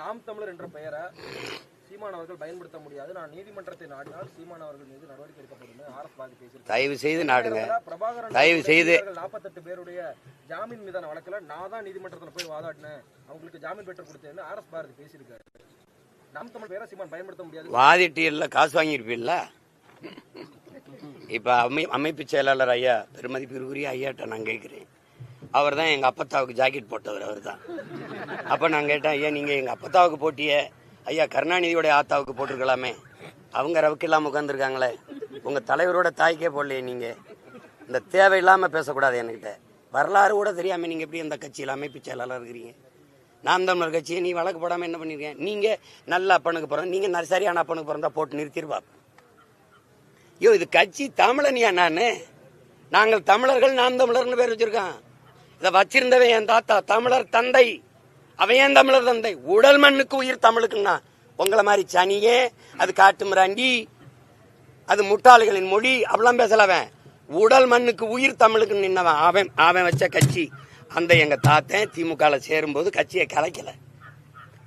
நாம் தமிழர் என்ற பெயரை சீமான் அவர்கள் பயன்படுத்த முடியாது, நான் நீதிமன்றத்தை நாடினால் சீமான் அவர்கள் மீது நடவடிக்கை எடுக்கப்படும் ஆர்எஸ் பாரதி பேசியிருக்காரு. தயவு செய்து நாடுங்க. பிரபாகரன் தயவு செய்து 48 பேருடைய ஜாமீன் மீதான வழக்குல நான் தான் நீதிமன்றத்தில் போய் வாதாடினேன், அவங்களுக்கு ஜாமீன் பெற்று கொடுத்தேன்னு ஆர்எஸ் பாரதி பேசியிருக்காரு. நாம் தமிழ் பேரை சீமான் பயன்படுத்த முடியாது. வாதிட்டியல்ல காசு வாங்கியிருப்பீல்ல. இப்ப அமைப்பு செயலாளர் ஐயா பெருமதிப்பிற்குரிய ஐயாட்ட நான் கேட்கிறேன், அவர் தான் எங்க அப்பத்தாவுக்கு ஜாக்கெட் போட்டவர். அவர் தான். அப்ப நான் கேட்டேன், ஐயா நீங்க எங்க அப்பத்தாவுக்கு போட்டிய ஐயா கருணாநிதியோட ஆத்தாவுக்கு போட்டிருக்கலாமே, அவங்க ரவுக்கு இல்லாம உட்காந்துருக்காங்களே, உங்க தலைவரோட தாய்க்கே போடலையே. நீங்க இந்த தேவையில்லாம பேசக்கூடாது என்கிட்ட. வரலாறு கூட தெரியாம நீங்க எப்படி இந்த கட்சியில் அமைப்பு செயலாளர் இருக்கிறீங்க? நாம் தமிழர் கட்சியை நீ வழக்கு போடாம என்ன பண்ணிருக்கேன்? நீங்க நல்ல அப்பனுக்கு பிறந்த, நீங்க சரியான அப்பனுக்கு பிறந்தா போட்டு நிறுத்திடுவா. ஐயோ இது கட்சி தமிழனியா? நாங்கள் தமிழர்கள் நாம் தமிழர்னு பேர் வச்சிருக்கான். இதை வச்சிருந்தவன் என் தாத்தா தமிழர் தந்தை, அவன் ஏன் தமிழர் தந்தை? உடல் மண்ணுக்கு உயிர் தமிழுக்குன்னா உங்களை மாதிரி சனியே, அது காட்டு மிராண்டி, அது முட்டாளிகளின் மொழி அப்படிலாம் பேசலவன். உடல் மண்ணுக்கு உயிர் தமிழுக்கு நின்னவன் அவன் வச்ச கட்சி. அந்த எங்க தாத்தன் திமுக சேரும்போது கட்சியை கலைக்கல.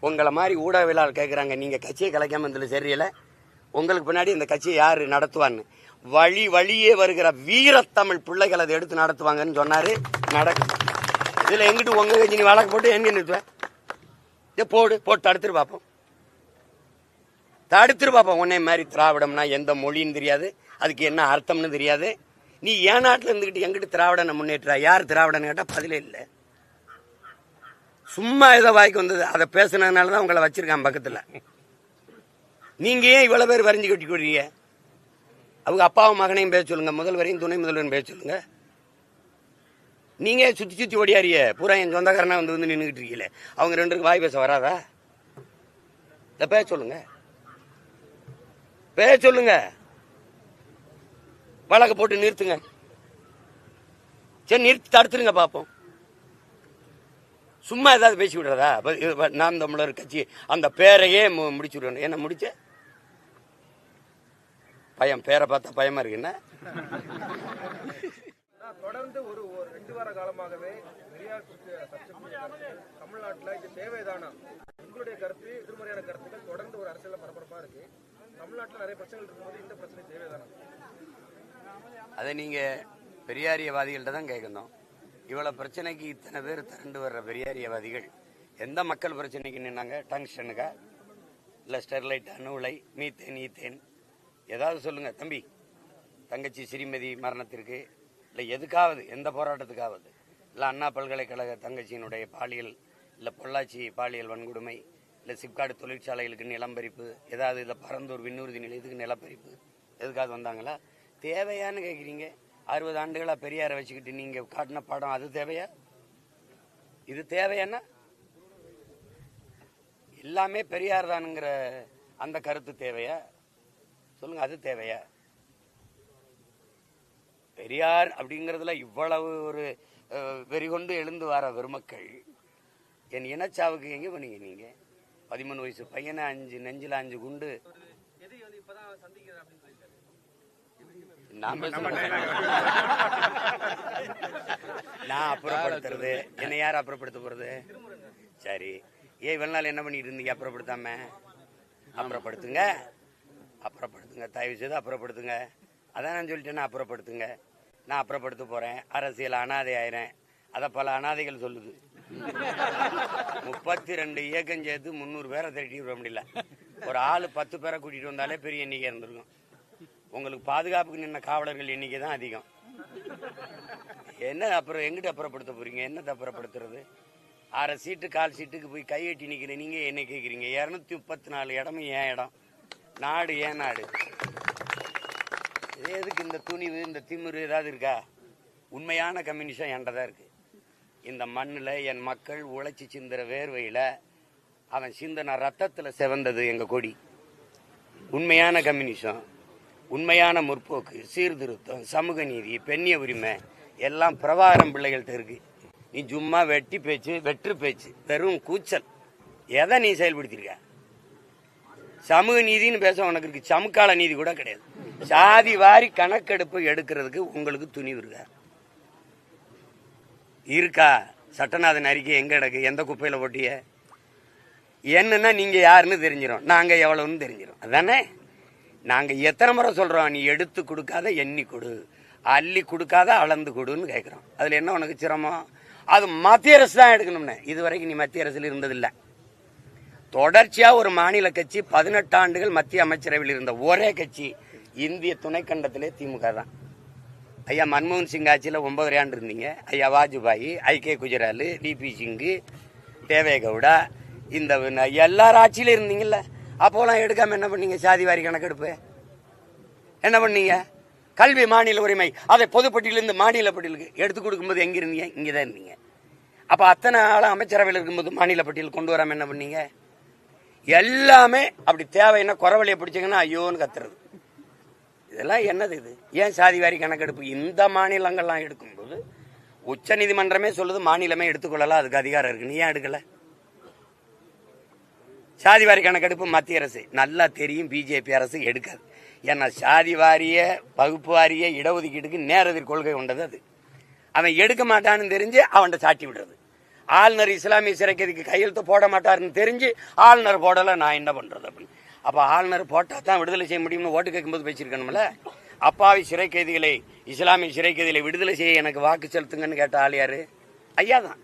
உங்களை மாதிரி ஊடகவியலாளர் கேட்குறாங்க, நீங்க கட்சியை கலைக்காம இருந்தது சரியில்லை, உங்களுக்கு பின்னாடி இந்த கட்சியை யாரு நடத்துவான்னு. வழியே வருகிற வீரத்தமிழ் பிள்ளைகள் அதை எடுத்து நடத்துவாங்கன்னு சொன்னாரு. நடக்கும். இதுல எங்கிட்டு உங்க கட்சி நீ வழக்கு போட்டு எங்க நிறுத்துவேன்? போட்டு தடுத்துரு பார்ப்போம். உன்னை மாதிரி திராவிடம்னா எந்த மொழின்னு தெரியாது, அதுக்கு என்ன அர்த்தம்னு தெரியாது. நீ ஏன் நாட்டில் இருந்துகிட்டு எங்கிட்டு திராவிடனை முன்னேற்றா? யார் திராவிடன்னு கேட்டா பதிலே இல்லை. சும்மா ஏதோ வாய்க்கு வந்தது அதை பேசுனதுனாலதான் உங்களை வச்சிருக்கான் பக்கத்துல. நீங்க ஏன் இவ்வளவு பேர் வரைஞ்சு கட்டி கொடுறீங்க? அவங்க அப்பாவும் மகனையும் பேச சொல்லுங்க, முதல்வரையும் துணை முதல்வரையும் பேச சொல்லுங்க. நீங்க சுத்தி ஓடியாரிய பூரா என் சொந்தக்காரனா வந்து நின்றுகிட்டு இருக்கீங்களே, அவங்க ரெண்டுக்கு வாய் பேச வராதா? இத பேச சொல்லுங்க, வழக்கு போட்டு நிறுத்துங்க. சரி நிறுத்தி தடுத்துருங்க பாப்போம். சும்மா ஏதாவது பேசி விடுறதா? நாம் தமிழர் கட்சி அந்த பேரையே முடிச்சு விடணும். என்ன முடிச்ச பயம்? பேரை பார்த்தா பயமா இருக்குன்னா? தொடர்ந்து ஒரு 2 வார காலமாகவே பெரியார் தமிழ்நாட்டில் இது தேவைதானா? உங்களுடைய கருத்து, எதிர்மறையான கருத்துக்கள் தொடர்ந்து ஒரு அரசியல் பரபரப்பா இருக்கு. தமிழ்நாட்டில் நிறைய பிரச்சனைகள் இருக்கும்போது இந்த பிரச்சனை தேவைதானா? அதை நீங்க பெரியாரியவாதிகள்ட்ட தான் கேட்கணும். இவ்வளவு பிரச்சனைக்கு இத்தனை பேர் திரண்டு வர்ற பெரியாரியவாதிகள் எந்த மக்கள் பிரச்சனைக்கு நின்னாங்க? டங்ஸ்டனுக்கா, இல்ல ஸ்டெர்லைட், அணு உலை, மீத்தேன், ஈத்தேன், ஏதாவது சொல்லுங்க தம்பி. தங்கச்சி ஸ்ரீமதி மரணத்திற்கு, இல்லை எதுக்காவது, எந்த போராட்டத்துக்காவது, இல்லை அண்ணா பல்கலைக்கழக தங்கச்சியினுடைய பாலியல், இல்லை பொள்ளாச்சி பாலியல் வன்கொடுமை, இல்லை சிப்காடு தொழிற்சாலைகளுக்கு நிலம்பரிப்பு, ஏதாவது இல்லை பரந்தூர் விண்ணூர்தி நிலையத்துக்கு நிலப்பரிப்பு, எதுக்காவது வந்தாங்களா? தேவையான்னு கேட்குறீங்க. 60 ஆண்டுகளா பெரியாரை வச்சுக்கிட்டு நீங்க காட்டின படம் அது தேவையா? இது தேவையானா? எல்லாமே பெரியார் தானுங்கிற அந்த கருத்து தேவையா? சொல்லுங்க, அது தேவையா? பெரியார் அப்படிங்கறதுல இவ்வளவு ஒரு வெறிகொண்டு எழுந்து வர பெருமக்கள் என் இனச்சாவுக்கு எங்க பண்ணீங்க நீங்க? 13 வயசு பையனை நெஞ்சில 5 குண்டு. நான் அப்புறப்படுத்துறது என்ன? யார் அப்புறப்படுத்த போறது? சரி, ஏன் இவ்வளவு நாள் என்ன பண்ணிட்டு இருந்தீங்க? அப்புறப்படுத்தாம அப்புறப்படுத்துங்க, தயவு செய்து அப்புறப்படுத்துங்க. அதான் நான் சொல்லிட்டேன்னா அப்புறப்படுத்துங்க. நான் அப்புறப்படுத்த போறேன். அரசியல் அனாதை ஆயிரேன், அத பல அனாதைகள் சொல்லுது. 32 இயக்கம் சேர்த்து 300 பேரை திரட்டி விட முடியல. ஒரு ஆளு 10 பேரை கூட்டிட்டு வந்தாலே பெரிய எண்ணிக்கை இருந்திருக்கும். உங்களுக்கு பாதுகாப்புக்கு நின்ன காவலர்கள் எண்ணிக்கை தான் அதிகம். என்ன அப்புறம் எங்கிட்ட அப்புறப்படுத்த போறீங்க? என்னத்தை அப்புறப்படுத்துறது? 6 சீட்டு 1/4 சீட்டுக்கு போய் கையெட்டி நிக்கிற நீங்க என்ன கேட்குறீங்க? 234 இடமும் ஏன் இடம்? நாடு ஏன் நாடு? இதே எதுக்கு இந்த துணிவு, இந்த திமிரு ஏதாவது இருக்கா? உண்மையான கம்யூனிசம் என்கிட்டதான் இருக்கு. இந்த மண்ணில் என் மக்கள் உழைச்சி சிந்துற வேர்வையில அவன் சிந்தன ரத்தத்தில் செவந்தது எங்க கொடி. உண்மையான கம்யூனிசம், உண்மையான முற்போக்கு, சீர்திருத்தம், சமூக நீதி, பெண்ணிய உரிமை எல்லாம் பிரபாகரன் பிள்ளைகள்கிட்ட இருக்கு. நீ சும்மா வெற்று பேச்சு, வெறும் கூச்சல். எதை நீ செயல்படுத்திருக்க? சமூக நீதினு பேச உனக்கு இருக்கு, சமுக்கால நீதி கூட கிடையாது. சாதி வாரி கணக்கெடுப்பு எடுக்கிறதுக்கு உங்களுக்கு துணிவு இருக்கா? சட்டநாதன் அறிக்கை எங்க கிடக்கு? எந்த குப்பையில போட்டிய? என்னன்னா நீங்க யாருன்னு தெரிஞ்சிடும், நாங்க எவ்வளவுன்னு தெரிஞ்சிடும். அதானே நாங்க எத்தனை முறை சொல்றோம், நீ எடுத்து கொடுக்காத எண்ணி கொடு, அள்ளி கொடுக்காத அளந்து கொடுன்னு கேட்கிறோம். அதுல என்ன உனக்கு சிரமம்? அது மத்திய அரசு தான் எடுக்கணும்னு. இதுவரைக்கும் நீ மத்திய அரசுல இருந்ததில்லை. தொடர்ச்சியா ஒரு மாநில கட்சி 18 ஆண்டுகள் மத்திய அமைச்சரவையில் இருந்த ஒரே கட்சி இந்திய துணைக்கண்டத்திலே திமுக தான். ஐயா மன்மோகன் சிங் ஆட்சியில் 9 ஆண்டு இருந்தீங்க. ஐயா வாஜ்பாய், ஐ.கே. குஜரால், டிபி சிங்கு, தேவேகவுடா, இந்த எல்லாரும் ஆட்சியில இருந்தீங்கல்ல. அப்போலாம் எடுக்காம என்ன பண்ணீங்க? சாதிவாரி கணக்கெடுப்பு என்ன பண்ணீங்க? கல்வி மாநில உரிமை அதை பொதுப்பட்டியலிருந்து மாநில பட்டியலுக்கு எடுத்து கொடுக்கும்போது எங்க இருந்தீங்க? இங்கதான் இருந்தீங்க. அப்ப அத்தனை ஆளும் அமைச்சரவையில் இருக்கும்போது மாநில பட்டியல் கொண்டு வராம என்ன பண்ணீங்க? எல்லாமே அப்படி தேவைன்னா குறவழியை பிடிச்சிங்கன்னா ஐயோன்னு கத்துறது. இதெல்லாம் என்னது இது? ஏன் சாதிவாரி கணக்கெடுப்பு இந்த மாநிலங்கள்லாம் எடுக்கும்போது உச்ச நீதிமன்றமே சொல்லுது மாநிலமே எடுத்துக்கொள்ளலாம், அதுக்கு அதிகாரம் இருக்கு. நீ ஏன் எடுக்கல? சாதிவாரி கணக்கெடுப்பு மத்திய அரசு நல்லா தெரியும், பிஜேபி அரசு எடுக்காது. ஏன்னா சாதி வாரிய வகுப்பு வாரிய இடஒதுக்கீட்டுக்கு நேரெதிர் கொள்கை கொண்டது அது. அவன் எடுக்க மாட்டான்னு தெரிஞ்சு அவன்கிட்ட சாட்டி விடுறது. ஆளுநர் இஸ்லாமிய சிறைக்கைதிக்கு கையெழுத்து போட மாட்டாருன்னு தெரிஞ்சு ஆளுநர் போடலை, நான் என்ன பண்றது அப்படின்னு. அப்ப ஆளுநர் போட்டா தான் விடுதலை செய்ய முடியும்னு ஓட்டு கேட்கும்போது பேசியிருக்கணும்ல. அப்பாவி சிறை கைதிகளை, இஸ்லாமிய சிறை கைதிகளை விடுதலை செய்ய எனக்கு வாக்கு செலுத்துங்கன்னு கேட்ட ஆள் யாரு? ஐயா தான்.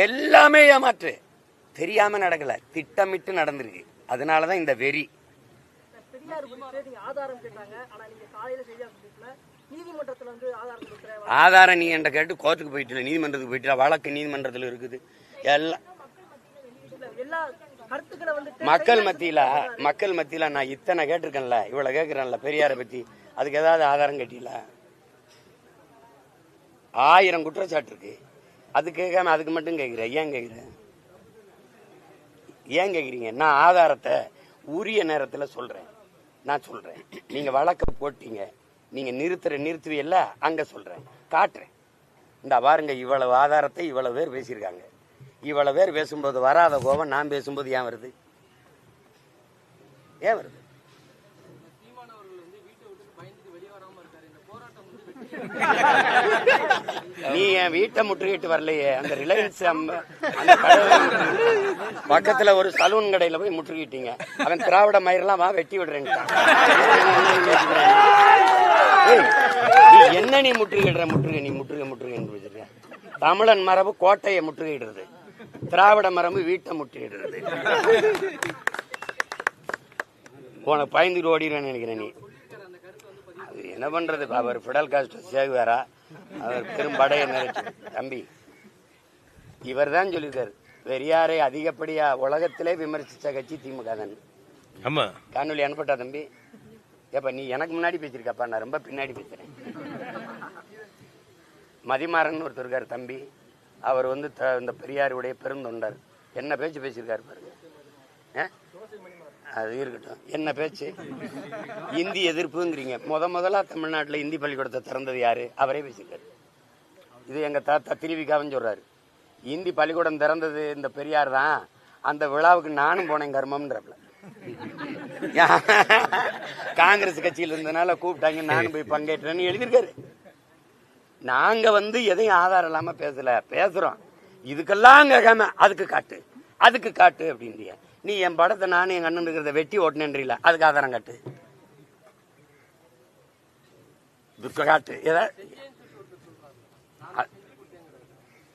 எல்லாமே ஏமாற்று, தெரியாம நடக்கல, திட்டமிட்டு நடந்திருக்கு. அதனாலதான் இந்த வெறி. ஆதாரம் நீ என்ற கேட்டு கோர்ட்டுக்கு போயிட்டு நீதிமன்றத்துக்கு போயிட்டு வழக்கு நீதிமன்றத்தில் இருக்குது. எல்லாம் மக்கள் மத்தியில நான் இத்தனை கேட்டிருக்கேன்ல, இவ்வளவு கேட்கிறேன்ல பெரியாரை பத்தி, அதுக்கு ஏதாவது ஆதாரம் கேட்டீங்கள? 1000 குற்றச்சாட்டு இருக்கு. அது கேட்காம அதுக்கு மட்டும் கேட்கிறேன். ஏன் கேட்குறீங்க? நான் ஆதாரத்தை உரிய நேரத்தில் சொல்றேன். நான் சொல்றேன், நீங்க வழக்க போட்டீங்க, நீங்க நிறுத்துவீல்ல, அங்க சொல்றேன், காட்டுறேன். இந்த பாருங்க, இவ்வளவு ஆதாரத்தை இவ்வளவு பேர் பேசியிருக்காங்க. இவ்வளவு பேர் பேசும்போது வராத கோபம் நான் பேசும்போது ஏன் வருது? நீ என் வீட்டை முற்றுகிட்டு வரலையே, அந்த ரிலையன்ஸ் பக்கத்துல ஒரு சலூன் கடையில போய் முற்றுகிட்டீங்க. அவன் திராவிட மயிரெல்லாம் வா வெட்டி விடுறேன். என்ன நீ முற்றுகிடுற? நீ முற்றுகை தமிழன் மரபு கோட்டையை முற்றுகையிடுறது, திராவிட மரபு வீட்டை முற்றுகையிடுறது. உனக்கு பயந்துட்டு ஓடிடுவேன்னு நினைக்கிறேன். நீ என்ன பண்றது? அவர் பிடல் காஸ்ட்ரோ சேகுவாரா, அவர் பெரும்படையை நிறைச்சு. தம்பி, இவர் தான் சொல்லியிருக்காரு, பெரியாரை அதிகப்படியா உலகத்திலே விமர்சிச்ச கட்சி திமுக தான். ஆமா, காணொலி அனுப்பட்டா தம்பி? ஏப்பா நீ எனக்கு முன்னாடி பேசியிருக்கப்பா, நான் ரொம்ப பின்னாடி பேசுறேன். மதிமாறன் ஒருத்தர் இருக்காரு தம்பி, அவர் வந்து இந்த பெரியாருடைய பெருந்தொண்டர். என்ன பேச்சு பேசியிருக்காரு பாருங்க. அது இருக்கட்டும், என்ன பேச்சு? இந்தி எதிர்ப்புங்கிறீங்க. முதலா தமிழ்நாட்டில் இந்தி பள்ளிக்கூடத்தை திறந்தது யாரு? அவரே பேசியிருக்காரு. இது எங்க தாத்தா திருவிக்காவன்னு சொல்றாரு. இந்தி பள்ளிக்கூடம் திறந்தது இந்த பெரியார் தான். அந்த விழாவுக்கு நானும் போனேன் கர்மம்ன்றப்பல. காங்கிரஸ் கட்சியில் இருந்தனால கூப்பிட்டாங்க, நானும் போய் பங்கேற்றேன்னு எழுதியிருக்காரு. நாங்க வந்து எதையும் ஆதாரம் இல்லாம பேசுறோம். இதுக்கெல்லாம் கேட்காம அதுக்கு காட்டு அப்படின்றிய. நீ என் படத்தை நானும் எங்க அண்ணன் இருக்கிறத வெட்டி ஓட்டினேன்றீல, அதுக்கு ஆதாரம் காட்டு.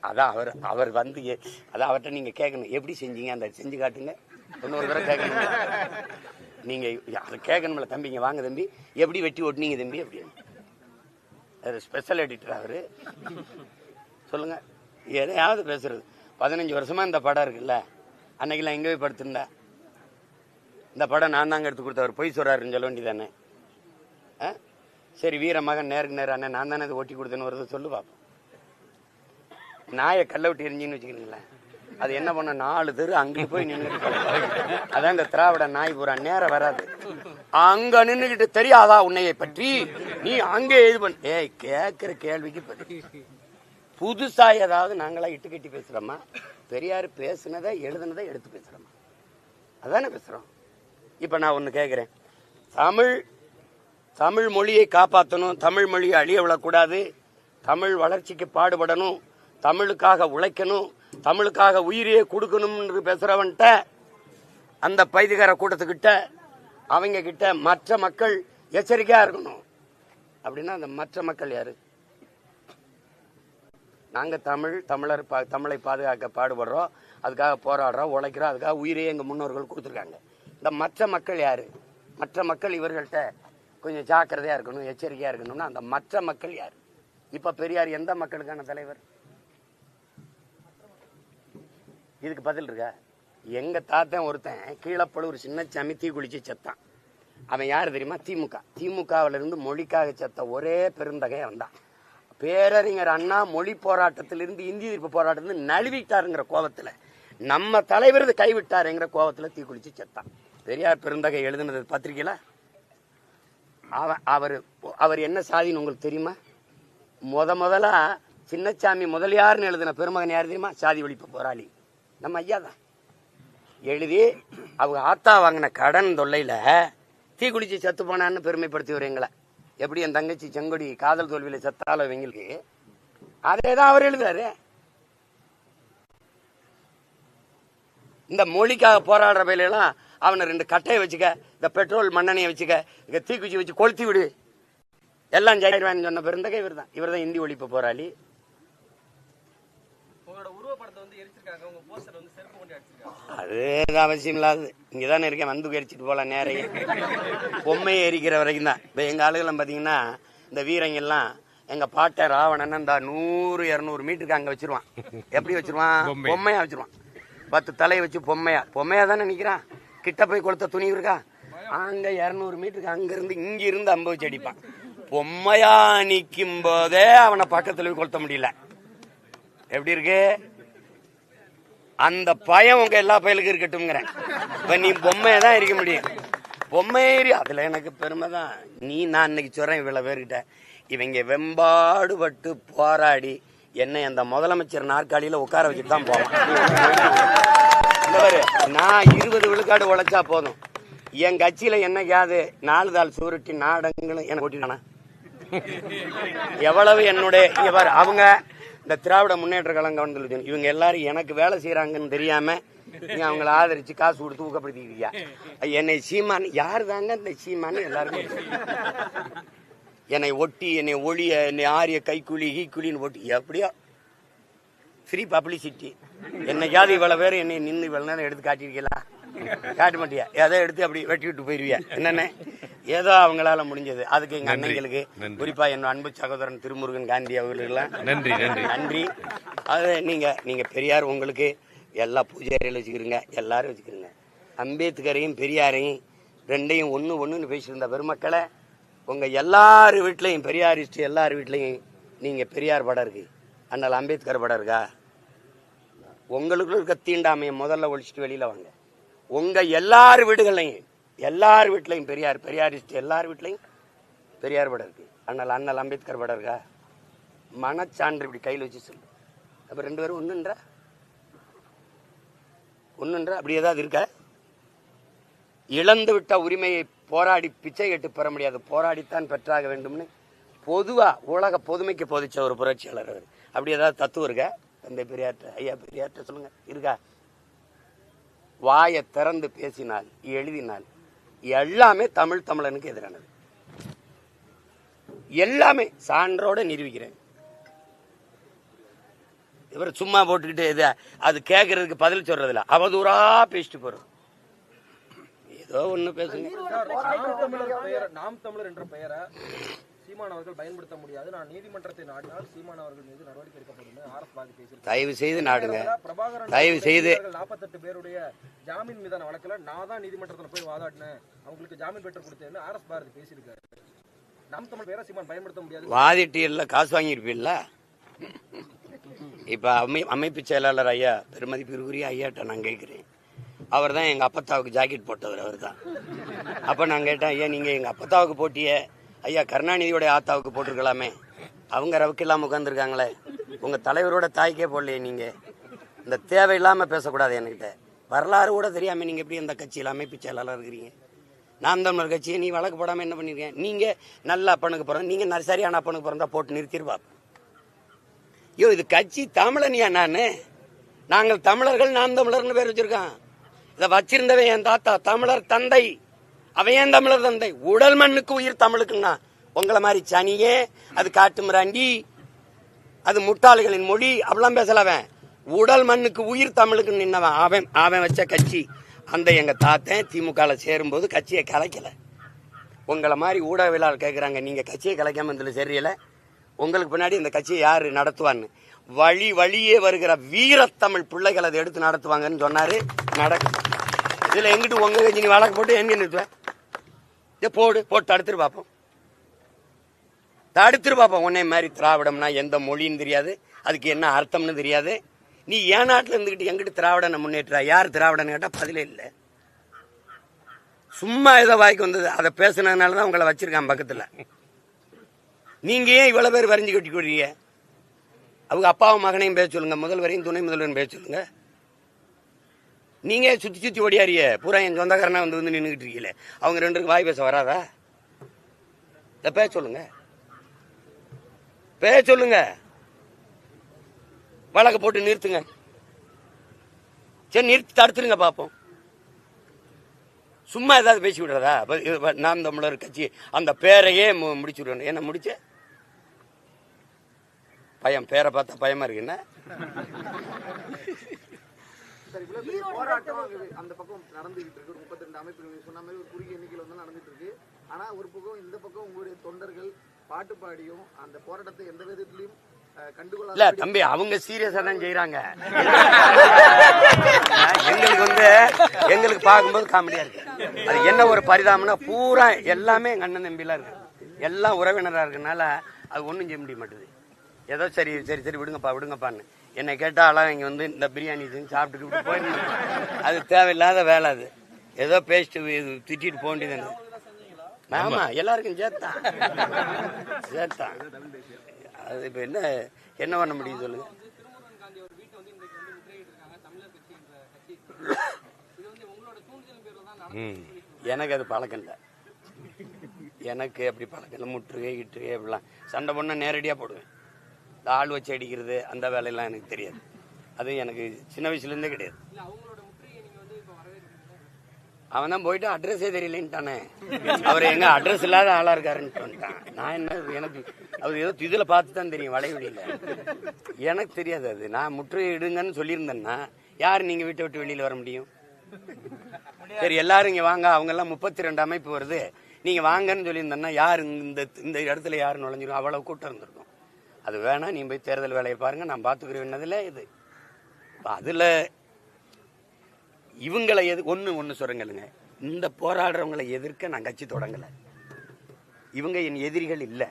அதான் அவர் வந்து அதான் அவர்கிட்ட நீங்க கேட்கணும், எப்படி செஞ்சீங்க அந்த செஞ்சு காட்டுங்க. இன்னொரு தடவை கேட்கணும். நீங்க அதை கேட்கணும்ல. தம்பிங்க வாங்க தம்பி, எப்படி வெட்டி ஓட்டினீங்க தம்பி அப்படின்னு. அது ஸ்பெஷல் எடிட்டர் அவரு. சொல்லுங்க, எதையாவது பேசுறது. 15 வருஷமா இந்த படம் இருக்குல்ல, அன்னைக்கெல்லாம் எங்க போய் படுத்திருந்தா? இந்த படம் நான் தாங்க எடுத்து கொடுத்தவர், பொய் சொல்றாருன்னு சொல்ல வேண்டியதானே? சரி, வீர மகன் நேருக்கு நேரம் அண்ணன் நான் தானே அதை ஒட்டி கொடுத்தேன்னு வருது, சொல்லு பாப்போம். நாயை கல்ல விட்டு எரிஞ்சின்னு வச்சுக்கிறீங்களேன், அது என்ன பண்ண 4 தெரு அங்கே போய் நின்று. அதான் இந்த திராவிட நாய் பூரா நேரம் வராது. அங்க நின்றுகிட்டு தெரியாதா உன்னையை பற்றி, நீ அங்கே இது பண்ண. கேட்கிற கேள்விக்கு புதுசா ஏதாவது நாங்களா இட்டு கட்டி பேசுறோமா? பெரியார் பேசுனதை எழுதுனதை எடுத்து பேசுறோமா? அதானே பேசுறோம். இப்ப நான் ஒண்ணு கேட்கிறேன், தமிழ் மொழியை காப்பாற்றணும், தமிழ் மொழியை அழிய விடக்கூடாது, தமிழ் வளர்ச்சிக்கு பாடுபடணும், தமிழுக்காக உழைக்கணும், தமிழுக்காக உயிரையே கொடுக்கணும்னு பேசுறவன்ட்ட, அந்த பைதிகார கூட்டத்துக்கிட்ட, அவங்க கிட்ட மற்ற மக்கள் எச்சரிக்கையா இருக்கணும். அப்படின்னா அந்த மற்ற மக்கள் யாரு? நாங்க தமிழர் தமிழை பாதுகாக்க பாடுபடுறோம், அதுக்காக போராடுறோம், உழைக்கிறோம், அதுக்காக உயிரையே எங்க முன்னோர்கள் கொடுத்துருக்காங்க. இந்த மற்ற மக்கள் யாரு? மற்ற மக்கள் இவர்கள்ட்ட கொஞ்சம் ஜாக்கிரதையா இருக்கணும், எச்சரிக்கையா இருக்கணும்னா அந்த மற்ற மக்கள் யாரு? இப்ப பெரியார் எந்த மக்களுக்கான தலைவர்? இதுக்கு பதில் இருக்கா? எங்க தாத்தன் ஒருத்தன் கீழப்பழுவூர் சின்னச்சாமி தீ குளிச்சு செத்தான். அவன் யாரு தெரியுமா? திமுகவில இருந்து மொழிக்காக செத்த ஒரே பெருந்தகை வந்தான். பேரறிஞர் அண்ணா மொழி போராட்டத்திலிருந்து இந்தி எதிர்ப்பு போராட்டத்திலிருந்து நழுவிட்டாருங்கிற கோபத்துல, நம்ம தலைவர் கைவிட்டாருங்கிற கோபத்துல தீ குளிச்சு செத்தான். பெரியார் பெருந்தகை எழுதுனது பத்திரிக்கையில. அவர் என்ன சாதின்னு உங்களுக்கு தெரியுமா? முதலா சின்னச்சாமி முதலியார்னு எழுதின பெருமகன் யார் தெரியுமா? சாதி ஒழிப்பு போராளி நம்ம ஐயா தான். எழுதி அவங்க ஆத்தா வாங்கின கடன் தொல்லையில தீ குளிச்சு செத்து போனான்னு பெருமைப்படுத்தி வரீங்களா? எப்படி என் தங்கச்சி செங்கொடி காதல் தோல்வியில செத்தாலும் இவங்களுக்கு அதேதான் அவர் எழுதுறாரு. இந்த மொழிக்காக போராடுற பயிலாம் அவனை 2 கட்டையை வச்சுக்க, இந்த பெட்ரோல் மண்ணெண்ணையை வச்சுக்க, இங்க தீக்குச்சி வச்சு கொளுத்தி விடு, எல்லாம் ஜெயிடுவான்னு சொன்ன பெருந்தகை இவர் தான். இவர் தான் இந்தி ஒழிப்பு போராளி. அது அவசியம் இல்லாது. இங்கதானே இருக்கேன், வந்து எரிச்சிட்டு போலாம் நேரையே. பொம்மையை எரிக்கிற வரைக்கும் தான். இப்ப எங்க ஆளுகளும் பாத்தீங்கன்னா, இந்த வீரங்கெல்லாம் எங்க பாட்டை ராவணன் இந்த 100-200 மீட்டருக்கு அங்க வச்சிருவான். எப்படி வச்சிருவான்? பொம்மையா வச்சிருவான். 10 தலையை வச்சு பொம்மையா தானே நிக்கிறான். கிட்ட போய் கொளுத்த துணி இருக்கா? அங்க 200 மீட்டருக்கு அங்க இருந்து இங்க இருந்து அம்ப வச்சு அடிப்பான். பொம்மையா நிக்கும் போதே அவனை பக்கத்துல போய் கொளுத்த முடியல. எப்படி இருக்கு? அந்த பயம் உங்க எல்லா பயலுக்கும் இருக்கட்டும்ங்கிறேன். இப்ப நீ பொம்மையதான் இருக்க முடியும். பொம்மையேறி அதுல எனக்கு பெருமை தான். நான் இன்னைக்கு சொல்றேன் இவ்வளவு பேர்கிட்ட, இவங்க வெம்பாடுபட்டு போராடி என்னை அந்த முதலமைச்சர் நாற்காலியில உட்கார வச்சுட்டு தான் போவான். நான் 20 விழுக்காடு உழைச்சா போதும். என் கட்சியில என்னைக்காவது 4 தாள் சூருட்டி நாடகங்களும் எனக்கு ஓட்டினானா? எவ்வளவு என்னுடைய அவங்க இந்த திராவிட முன்னேற்ற கழகம் இவங்க எல்லாரும் எனக்கு வேலை செய்யறாங்கன்னு தெரியாம நீ அவங்களை ஆதரிச்சு காசு கொடுத்து ஊக்கப்படுத்திக்கிறியா? என்னை சீமான் யாரு தாங்க இந்த சீமான்னு எல்லாருமே என்னை ஒட்டி, என்னை ஒளிய, என்னை ஆரிய கைக்கூலி ஈக்குலின்னு ஒட்டி, எப்படியோ ஃப்ரீ பப்ளிசிட்டி. என்னைக்காவது இவ்வளவு பேர் என்னை நின்று இவ்வளவு நேரம் எடுத்து காட்டிருக்கலாம்? காட்ட மாட்டியா? ஏதோ எடுத்து அப்படி வெட்டி விட்டு போயிருவியா? என்னன்னு ஏதோ அவங்களால முடிஞ்சது. அதுக்கு எங்க அன்னைங்களுக்கு, குறிப்பா என் அன்பு சகோதரன் திருமுருகன் காந்தி அவர்களுக்கெல்லாம் நன்றி. அது நீங்க பெரியார் உங்களுக்கு எல்லா பூஜை அறையில வச்சுக்கிறீங்க, எல்லாரும் வச்சுக்கிறீங்க. அம்பேத்கரையும் பெரியாரையும் ரெண்டையும் ஒண்ணுன்னு பேசியிருந்த பெருமக்களை, உங்க எல்லாரு வீட்லையும் பெரியாரிஸ்ட் எல்லார் வீட்லையும் நீங்க பெரியார் படம் இருக்கு, அண்ணல் அம்பேத்கர் படம் இருக்கா? உங்களுக்கு இருக்க தீண்டாமையை முதல்ல ஒழிச்சிட்டு வெளியில வாங்க. உங்க எல்லார் வீட்லையும் பெரியாரிஸ்ட் எல்லார் வீட்லையும் பெரியார் படம் இருக்கு, அண்ணல் அம்பேத்கர் படம் இருக்கா? மனச்சான்று இப்படி கையில் வச்சு சொல்லு. அப்ப 2 பேரும் ஒண்ணுன்ற அப்படி ஏதாவது இருக்க? இழந்து விட்ட உரிமையை போராடி பிச்சை கேட்டு பெற முடியாது, போராடித்தான் பெற்றாக வேண்டும்னு பொதுவா உலக பொதுமைக்கு போதிச்ச ஒரு புரட்சியாளர் அவர். அப்படி ஏதாவது தத்துவம் இருக்கா? தந்தை பெரியார்ட்ட, ஐயா பெரியார்ட்ட சொல்லுங்க, இருக்கா? வாயை திறந்து பேசினால், எழுதினால் எல்லாமே தமிழனுக்கு எதிரானது. எல்லாமே சான்றோட நிரூபிக்கிறேன். இவர் சும்மா போட்டுக்கிட்டு அது கேட்கறதுக்கு பதில் சொல்றதுல அவதூறா பேசிட்டு போறோம். ஏதோ ஒண்ணு பேசுங்க. நாம் தமிழர் என்ற பெயரை சீமான் அவர்கள் பயன்படுத்த முடியாது, நான் நீதிமன்றத்தை நாடினால் சீமான் அவர்கள் மீது நடவடிக்கை எடுக்கப்படும் ஆர்எஸ் பாரதி பேசியிருக்காரு. தயவு செய்து நாடுங்க, தயவு செய்து. 48 பேருடைய ஜாமீன் மீதான வழக்குல நான் தான் நீதிமன்றத்தில் போய் வாதாடினேன், அவங்களுக்கு ஜாமீன் பெற்று கொடுத்தேன்னு ஆர்எஸ் பாரதி பேசியிருக்காரு. நாம் தமிழ் பேரை சீமான் பயன்படுத்த முடியாது. வாதிட்டு இல்ல, காசு வாங்கியிருப்பீல்ல. இப்ப அமைப்பு செயலாளர் ஐயா பெருமதிப்பிற்குரிய ஐயாட்ட நான் கேட்கிறேன், அவர் தான் எங்க அப்பத்தாவுக்கு ஜாக்கெட் போட்டவர். அவர் தான். அப்ப நான் கேட்டேன், ஐயா நீங்க எங்க அப்பத்தாவுக்கு போட்டிய ஐயா கருணாநிதியோட ஆத்தாவுக்கு போட்டிருக்கலாமே, அவங்க ரவுக்கு இல்லாம உட்காந்துருக்காங்களே, உங்க தலைவரோட தாய்க்கே போடலையே. நீங்க இந்த தேவையில்லாம பேசக்கூடாது என்கிட்ட. வரலாறு கூட தெரியாம நீங்க எப்படி இந்த கட்சியில் அமைப்பு செயலாளர் இருக்கிறீங்க? நாம் தமிழர் கட்சியை நீ வழக்கு போடாம என்ன பண்ணிருக்கேன்? நீங்க நல்ல அப்பனுக்கு பிறந்த, நீங்க சரியான அப்பனுக்கு பிறந்தா போட்டு நிறுத்திருப்பா. ஐயோ இது கட்சி தமிழனியா? நாங்கள் தமிழர்கள், நாம் தமிழர்னு பேர் வச்சிருக்கான். இதை வச்சிருந்தவன் என் தாத்தா, தமிழர் தந்தை. அவன் ஏன் தமிழர் தந்தை? உடல் மண்ணுக்கு உயிர் தமிழுக்குன்னா உங்களை மாதிரி சனியே, அது காட்டு மிராண்டி, அது முட்டாள்களின் மொழி அப்படிலாம் பேசலவன். உடல் மண்ணுக்கு உயிர் தமிழுக்கு நின்னவன். அவன் வச்ச கட்சி. அந்த எங்க தாத்தன் திமுக சேரும்போது கட்சியை கலைக்கல. உங்களை மாதிரி ஊடகவியலாளர் கேட்குறாங்க, நீங்க கட்சியை கலைக்காம இருந்தது சரியில்லை, உங்களுக்கு பின்னாடி இந்த கட்சியை யாரு நடத்துவான்னு. வழியே வருகிற வீரத்தமிழ் பிள்ளைகள் அதை எடுத்து நடத்துவாங்கன்னு சொன்னாரு. நடக்கும். இதுல எங்கிட்டு உங்க கட்சி நீ வழக்கு போட்டு எங்க நிறுத்துவேன்? போட்டு தடுத்துட்டு பார்ப்போம். உன்னை மாதிரி திராவிடம்னா எந்த மொழின்னு தெரியாது, அதுக்கு என்ன அர்த்தம்னு தெரியாது. நீ ஏன் நாட்டில் இருந்துகிட்டு எங்கிட்டு திராவிடனை முன்னேற்றா? யார் திராவிடன்னு கேட்டா பதிலே இல்லை. சும்மா ஏதோ வாய்க்கு வந்தது அதை பேசுனதுனாலதான் உங்களை வச்சிருக்கான் பக்கத்துல. நீங்க ஏன் இவ்வளவு பேர் வரைஞ்சு கட்டி கொடுறீங்க? அவங்க அப்பாவும் மகனையும் பேச சொல்லுங்க, முதல்வரையும் துணை முதல்வரையும் பேச சொல்லுங்க. நீங்க சுத்தி ஓடியாரிய பூரா என் சொந்தக்காரனா வந்து நின்றுகிட்டு இருக்கீங்களே, அவங்க ரெண்டு பேருக்கு வாய் பேச வராதா? இதை பேச சொல்லுங்க, வழக்க போட்டு நிறுத்துங்க. சரி, நிறுத்தி தடுத்துருங்க பாப்போம். சும்மா ஏதாவது பேசி விடுறதா? நாம் தமிழர் கட்சி அந்த பேரையே முடிச்சு விடணும். என்ன முடிச்ச பயம்? பேரை பார்த்தா பயமா இருக்கு. என்ன போராட்டம் அந்த பக்கம் நடந்துகிட்டு இருக்கு. 32 அமைப்பு சொன்ன மாதிரி ஒரு குறுகிய எண்ணிக்கையில் வந்து நடந்துட்டு இருக்கு. ஆனா ஒரு பக்கம் இந்த பக்கம் உங்களுடைய தொண்டர்கள் பாட்டு பாடியும் அந்த போராட்டத்தை எந்த விதத்திலையும் கண்டுகொள்ள இல்ல தம்பி, அவங்க சீரியஸா தான் செய்யறாங்க. எங்களுக்கு பார்க்கும்போது காமெடியா இருக்கு. அது என்ன ஒரு பரிதாபம்னா, பூரா எல்லாமே எங்க அண்ணன் தம்பிலாம் இருக்கு, எல்லாம் உறவினரா இருக்கனால அது ஒண்ணும் செய்ய முடிய மாட்டேது. ஏதோ சரி விடுங்கப்பான்னு என்னை கேட்டாலும் இங்க வந்து இந்த பிரியாணி சாப்பிட்டுட்டு போயிருந்து. அது தேவையில்லாத வேலை. அது ஏதோ பேசிட்டு திட்டிட்டு போக வேண்டியது. ஆமா, எல்லாருக்கும் சேர்த்தான். அது இப்ப என்ன பண்ண முடியும் சொல்லுங்க? எனக்கு அது பழக்கம் இல்லை. எனக்கு அப்படி பழக்கம் இல்லை. முற்றுகை அப்படிலாம் சண்டை பண்ண நேரடியா போடுவேன். இந்த ஆள் வச்சு அடிக்கிறது அந்த வேலையெல்லாம் எனக்கு தெரியாது. அது எனக்கு சின்ன வயசுல இருந்தே கிடையாது. அவன் தான் போயிட்டு அட்ரஸே தெரியலன்ட்டானே. அவர் எங்க அட்ரஸ் இல்லாத ஆளா இருக்காருன்னு வந்துட்டான். நான் என்ன, எனக்கு அவர் ஏதோ இதுல பார்த்து தான் தெரியும், வளைவெளியில. எனக்கு தெரியாது அது. நான் முற்றுகை இடுங்கன்னு சொல்லியிருந்தேன்னா யாரு நீங்க வீட்டை விட்டு வெளியில வர முடியும்? சரி, எல்லாரும் இங்க வாங்க, அவங்க எல்லாம் 32 அமைப்பு வருது, நீங்க வாங்கன்னு சொல்லியிருந்தேன்னா யாரு இந்த இடத்துல யாரு நுழைஞ்சிரும்? அவ்வளவு கூட்டம் இருந்திருக்கும். அது வேணா, நீ போய் தேர்தல் வேலையை பாருங்க, நான் பாத்துக்கிறேன்னதுல இது. அதுல இவங்களை ஒண்ணு சொல்றேங்க, இந்த போராடுறவங்களை எதிர்க்க நான் கட்சி தொடங்கல. இவங்க என் எதிரிகள் இல்ல.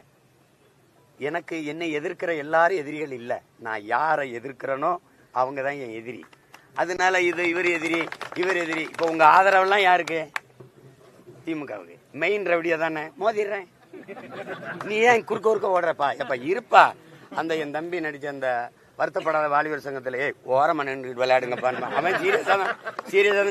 எனக்கு என்னை எதிர்க்கிற எல்லாரும் எதிரிகள் இல்ல. நான் யாரை எதிர்க்கிறனோ அவங்க தான் என் எதிரி. அதனால இவர் எதிரி. இப்ப உங்க ஆதரவெல்லாம் யாருக்கு? திமுகவுக்கு. மெயின் ரவுடியா தானே, மோதிடுறேன். நீ ஏன் குறுக்க ஓடுறப்பா? எப்ப இருப்பா. அந்த என் தம்பி நடிச்ச அந்த வருத்தப்படாத வாலிபர் சங்கத்துல ஓரமா நின்று விளையாடுங்கப்பா. அவன் சீரியஸா தான்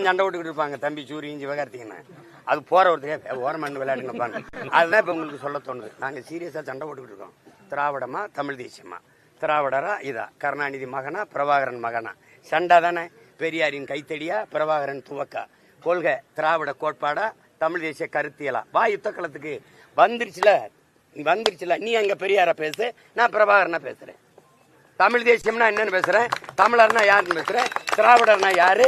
சண்டை போட்டுக்கிட்டு இருப்பாங்க. தம்பி சூரியன் சிவகார்த்திகேயன் அது போற ஒருத்தர் ஓரமா நின்று விளையாடுங்கப்பான்னு. அதுதான் இப்ப உங்களுக்கு சொல்ல தோணுது. நாங்க சீரியஸா சண்டை போட்டுக்கிட்டு இருக்கோம். திராவிடமா தமிழ் தேசியமா? திராவிடரா இதா? கருணாநிதி மகனா பிரபாகரன் மகனா? சண்டை தானே. பெரியாரின் கைத்தடியா பிரபாகரன் துவக்கா? கொள்கை திராவிட கோட்பாடா தமிழ் தேசிய கருத்தியலா? வா யுத்த களத்துக்கு வந்துருச்சுல. நீ அங்க பெரியார பேசு, நான் பிரபாகரனா பேசுறேன். தமிழ் தேசியம்னா என்னன்னு பேசுறேன், தமிழர்னா யாருன்னு பேசுறேன், திராவிடர்னா யாரு,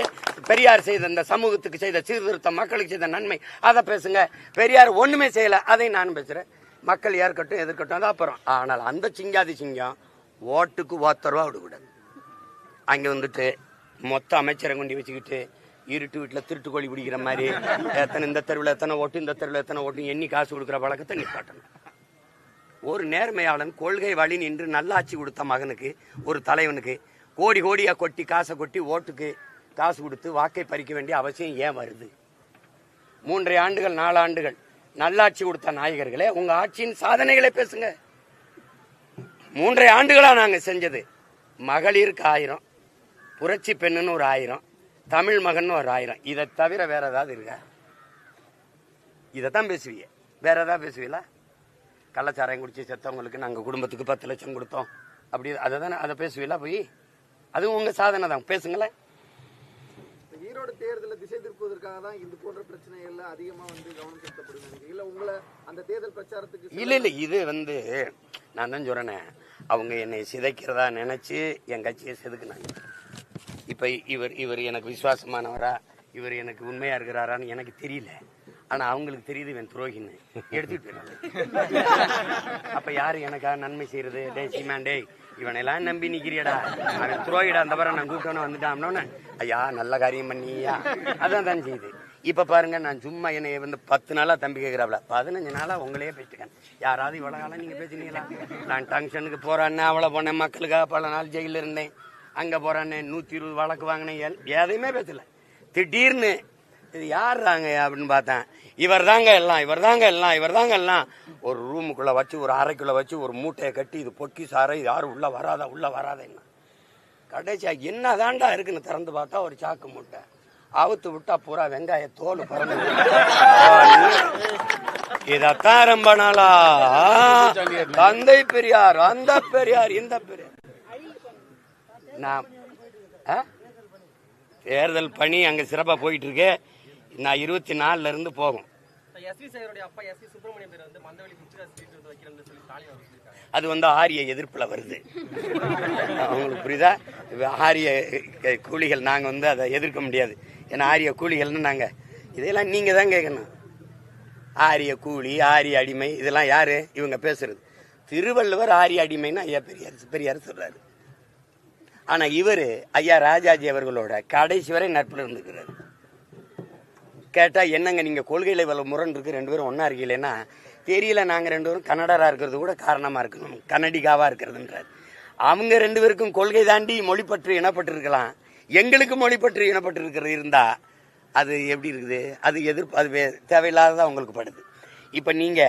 பெரியார் செய்த இந்த சமூகத்துக்கு செய்த சீர்திருத்தம், மக்களுக்கு செய்த நன்மை அதை பேசுங்க. பெரியார் ஒண்ணுமே செய்யல, அதை நானும் பேசுறேன். மக்கள் ஏற்கட்டும் எதிர்க்கட்டும், அது அப்புறம். ஆனால் அந்த சிங்காதி சிங்கம் ஓட்டுக்கு ஒத்தரவா விடக்கூடாது. அங்க வந்துட்டு மொத்த அமைச்சரை கொண்டு வச்சுக்கிட்டு இருட்டு வீட்டுல திருட்டு கோழி பிடிக்கிற மாதிரி எத்தனை இந்த தெருவில் எத்தனை ஓட்டு, இந்த தெருவில் எத்தனை ஓட்டு எண்ணி காசு கொடுக்குற பழக்கத்தை நிப்பாட்டணும். ஒரு நேர்மையாளன் கொள்கை வழி நின்று நல்லாட்சி கொடுத்த மகனுக்கு, ஒரு தலைவனுக்கு கோடியா கொட்டி காசை கொட்டி ஓட்டுக்கு காசு கொடுத்து வாக்கை பறிக்க வேண்டிய அவசியம் ஏன் வருது? 3 ஆண்டுகள் 4 ஆண்டுகள் நல்லாட்சி கொடுத்த நாயகர்களே, உங்க ஆட்சியின் சாதனைகளை பேசுங்க. 3 ஆண்டுகளா நாங்க செஞ்சது, மகளிருக்கு 1000, புரட்சி பெண்ணுன்னு ஒரு 1000, தமிழ் மகன் ஒரு 1000. இதை தவிர வேற ஏதாவது இருக்கா? இதைத்தான் பேசுவீங்க, வேற ஏதாவது பேசுவீங்களா? கள்ளச்சாராயம் குடிச்சு செத்தவங்களுக்கு நாங்க குடும்பத்துக்கு 10 லட்சம் கொடுத்தோம் அப்படி, அதை பேசுவீங்களா? போய் அதுவும் உங்க சாதனை தான். பேசுங்களேன். ஈரோடு தேர்தலில் திசை திருப்புவதற்காக தான் இது போன்ற பிரச்சனைகள்ல அதிகமா கவனம் செலுத்தப்படுது. இல்ல உங்களை அந்த தேர்தல் பிரச்சாரத்துக்கு இல்ல இது நான் தான் சொல்றேனே, அவங்க என்னை சிதைக்கிறதா நினைச்சு என் கட்சியை செதுக்குனாங்க. இப்ப இவர் எனக்கு விசுவாசமானவரா, இவர் எனக்கு உண்மையா இருக்கிறாரான்னு எனக்கு தெரியல. ஆனா அவங்களுக்கு தெரியுது இவன் துரோகின்னு, எடுத்துட்டு போயிடுறாங்க. அப்ப யாரு எனக்கா நன்மை செய்யறது? டே சீமான், டே இவனெல்லாம் நம்பி நிக்கிறியடா, அவன் துரோகிடா, அந்த பாரு நான் கூப்பிட்டோன்னு வந்துட்டான்னு, ஐயா நல்ல காரியம் பண்ணியா, அதான் தான் செய்யுது. இப்ப பாருங்க, நான் சும்மா என்னை 10 நாளா தம்பி கேட்கிறாப்ல, 15 நாளா உங்களையே பேசிட்டேன். யாராவது இவ்வளவு காலம் நீங்க பேசுனீங்களா? நான் டங்ஷனுக்கு போறான்னு அவ்வளவு போனேன், மக்களுக்காக பல நாள் ஜெயில இருந்தேன், அங்க போறான்னு 120 வழக்கு வாங்கினேன், எதையுமே பேசல. திடீர்னு இது யாருறாங்க அப்படின்னு பார்த்தேன், இவர் தாங்க எல்லாம். ஒரு ரூமுக்குள்ள வச்சு, ஒரு அறைக்குள்ள வச்சு ஒரு மூட்டையை கட்டி, இது பொக்கி சாரை, யாரும் உள்ள வராத என்ன கடைசியா என்ன தாண்டா இருக்குன்னு திறந்து பார்த்தா ஒரு சாக்கு மூட்டை. அவுத்து விட்டா பூரா வெங்காய தோல் பறந்து. இதத்தான் ரொம்ப நாளா தந்தை பெரியார், அந்த பெரியார், இந்த பெரியார். நான் தேர்தல் பணி அங்க சிறப்பா போயிட்டு இருக்கு. நான் 24 இருந்து போகும். அது ஆரிய எதிர்ப்புல வருது. அவங்களுக்கு புரியுதா? ஆரிய கூலிகள் நாங்க அதை எதிர்க்க முடியாது. ஏன்னா ஆரிய கூலிகள்னு நாங்க இதெல்லாம் நீங்க தான் கேட்கணும். ஆரிய கூலி, ஆரிய அடிமை, இதெல்லாம் யாரு இவங்க பேசுறது? திருவள்ளுவர் ஆரிய அடிமைன்னு ஐயா பெரியார் சொல்றாரு. ஆனா இவரு ஐயா ராஜாஜி அவர்களோட கடைசி வரை நட்புல இருந்துக்கிறாரு. கேட்டா என்னங்க நீங்க கொள்கையில இவ்வளவு முரண் இருக்கு, 2 பேரும் ஒன்னா இருக்கீங்களேன்னா, தெரியல, நாங்க 2 பேரும் கன்னடரா இருக்கிறது கூட காரணமா இருக்கணும், கன்னடிகாவா இருக்கிறதுன்றாரு. அவங்க 2 பேருக்கும் கொள்கை தாண்டி மொழிப்பற்று இனப்பட்டு இருக்கலாம். எங்களுக்கு மொழிப்பற்று இனப்பட்டு இருக்கிறது இருந்தா அது எப்படி இருக்குது? அது எதிர்ப்பு, அது தேவையில்லாததா உங்களுக்கு படுது. இப்ப நீங்க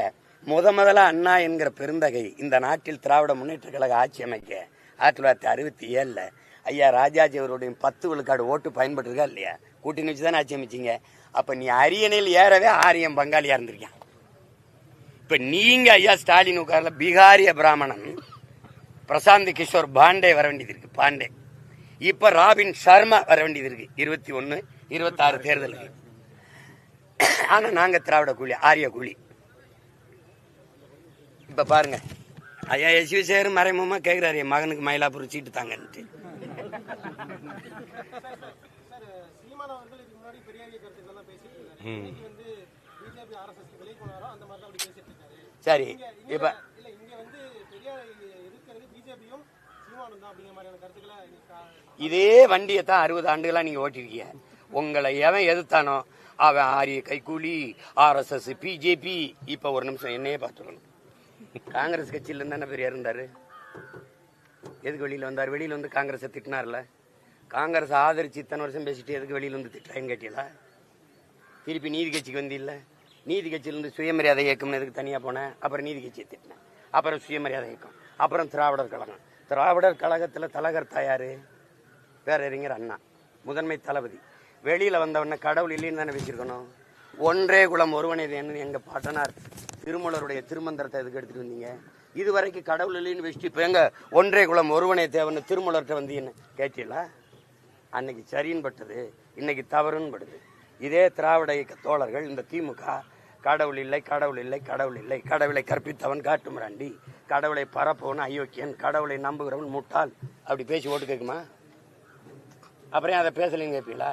முதல்ல அண்ணா என்கிற பெருந்தகை இந்த நாட்டில் திராவிட முன்னேற்ற கழக ஆட்சி அமைக்க 1967 ஐயா ராஜாஜி அவருடைய 10 விழுக்காடு ஓட்டு பயன்பட்டுருக்கா இல்லையா? கூட்டணி வச்சுதானே ஆட்சி அமைச்சிங்க. அப்ப நீ அரியணையில் ஏறவே ஆரியம் பங்காளியா இருந்திருக்கான். இப்ப நீங்க ஐயா ஸ்டாலின் உட்கார்ல பீகாரிய பிராமணன் பிரசாந்த் கிஷோர் பாண்டே வர வேண்டியது இருக்கு, பாண்டே. இப்ப ராபின் சர்மா வர வேண்டியது இருக்கு 21, 26 தேர்தலுக்கு. ஆனா நாங்க திராவிட கூலி, ஆரிய கூலி. இப்ப பாருங்க, ஐயா எஸ்வி சேர் மறைமுகமா கேட்கிறாரு, என் மகனுக்கு மயிலாப்பூர் சீட்டு தாங்கன்ட்டு. சரி, இப்ப இதே வண்டியை தான் 60 ஆண்டுகளா நீங்க ஓட்டிருக்கீங்க. உங்களை எவன் எதிர்த்தானோ அவன் ஆரிய கைக்கூலி, RSS, பிஜேபி. இப்ப ஒரு நிமிஷம் என்னையே பார்த்துக்கணும். காங்கிரஸ் கட்சியில இருந்தா பெரியார் இருந்தாரு, எதுக்கு வெளியில வந்தார்? வெளியில வந்து காங்கிரஸை திட்டினார்ல. காங்கிரஸ் ஆதரிச்சு இத்தனை வருஷம் பேசிட்டு எதுக்கு வெளியில வந்து திட்டுறான்னு கேட்டீங்களா? திருப்பி நீதி கட்சிக்கு வந்து இல்ல, நீதி கட்சியிலிருந்து சுயமரியாதை இயக்கம்னு எதுக்கு தனியா போனேன்? அப்புறம் நீதி கட்சியை திட்டினேன், அப்புறம் சுயமரியாதை இயக்கம், அப்புறம் திராவிடர் கழகம். திராவிடர் கழகத்துல தலைகர்த்தா யாரு? பேரறிஞர் அண்ணா, முதன்மை தளபதி. வெளியில வந்தவன கடவுள் இல்லைன்னு தானே வச்சிருக்கணும். ஒன்றே குலம் ஒருவனே தேன்னு எங்க பாட்டனார் திருமூலருடைய திருமந்திரத்தை எதுக்கு எடுத்துட்டு வந்தீங்க? இது வரைக்கும் கடவுள் இல்லைன்னு வச்சுட்டு இப்ப எங்க ஒன்றே குலம் ஒருவனே தேவன்னு திருமூலர்கிட்ட வந்தீங்கன்னு கேட்டீங்களா? அன்னைக்கு சரின்னு பட்டது, இன்னைக்கு தவறுன்னு படுது. இதே திராவிட இயக்க தோழர்கள் இந்த திமுக கடவுள் இல்லை, கடவுள் இல்லை, கடவுள் இல்லை, கடவுளை கற்பித்தவன் காட்டுமிராண்டி, கடவுளை பரப்பவன் அயோக்கியன், கடவுளை நம்புகிறவன் முட்டாள், அப்படி பேசி ஓட்டு கேட்குமா? அப்புறம் அதை பேசலைன்னு கேட்பீங்களா?